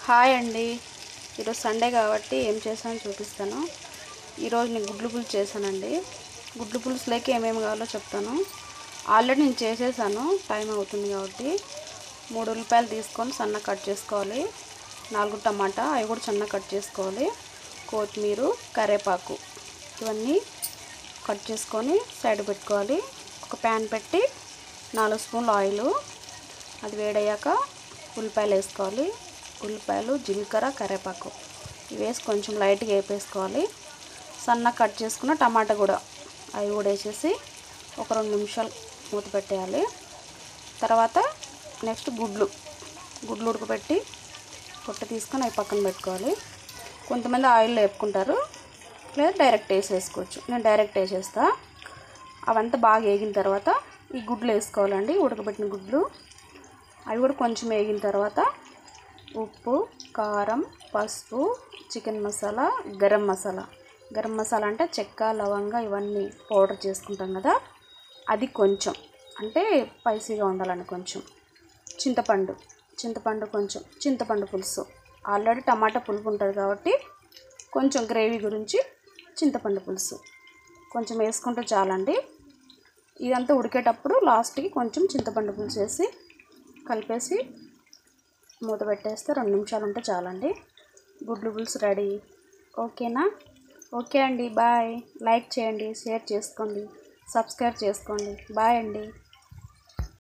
Hi అండి. ఈరోజు Sunday కాబట్టి ఏం చేశానో చూపిస్తాను. ఈరోజు నేను గుడ్లు పులుసు చేశానండి. గుడ్లు పులుసులోకి ఏమేమి కావాలో చెప్తాను. ఆల్రెడీ నేను చేసేసాను, టైం అవుతుంది కాబట్టి. 3 ఉల్లిపాయలు తీసుకొని సన్నగా కట్ చేసుకోవాలి. 4 టమాటా, అవి కూడా సన్నగా కట్ చేసుకోవాలి. కొత్తిమీర, కరివేపాకు ఇవన్నీ కట్ చేసుకొని సైడ్ పెట్టుకోవాలి. ఒక ప్యాన్ పెట్టి 4 స్పూన్లు ఆయిల్, అది వేడయ్యాక ఉల్లిపాయలు వేసుకోవాలి. ఉల్లిపాయలు, జీలకర్ర, కరివేపాకు ఇవి వేసి కొంచెం లైట్గా వేపేసుకోవాలి. సన్నగా కట్ చేసుకున్న టమాటా కూడా అవి కూడా వేసేసి ఒక 2 నిమిషాలు మూత పెట్టేయాలి. తర్వాత నెక్స్ట్ గుడ్లు ఉడకబెట్టి పొట్టు తీసుకొని అవి పక్కన పెట్టుకోవాలి. కొంతమంది ఆయిల్లో వేపుకుంటారు, లేదా డైరెక్ట్ వేసేసుకోవచ్చు. నేను డైరెక్ట్ వేసేస్తా. అవంతా బాగా వేగిన తర్వాత ఈ గుడ్లు వేసుకోవాలండి, ఉడకబెట్టిన గుడ్లు. అవి కూడా కొంచెం వేగిన తర్వాత ఉప్పు, కారం, పసుపు, చికెన్ మసాలా, గరం మసాలా అంటే చెక్క, లవంగా ఇవన్నీ పౌడర్ చేసుకుంటాం కదా, అది కొంచెం, అంటే స్పైసీగా ఉండాలని కొంచెం. చింతపండు కొంచెం, చింతపండు పులుసు ఆల్రెడీ టమాటా పులుపు ఉంటుంది కాబట్టి కొంచెం గ్రేవీ గురించి చింతపండు పులుసు కొంచెం వేసుకుంటే చాలండి. ఇదంతా ఉడికేటప్పుడు లాస్ట్కి కొంచెం చింతపండు పులుసు వేసి కలిపేసి మూత పెట్టేస్తే 2 నిమిషాలు ఉంటే చాలండి. గుడ్లు పులుసు రెడీ. ఓకేనా? ఓకే అండి, బాయ్. లైక్ చేయండి, షేర్ చేసుకోండి, సబ్స్క్రైబ్ చేసుకోండి. బాయ్ అండి.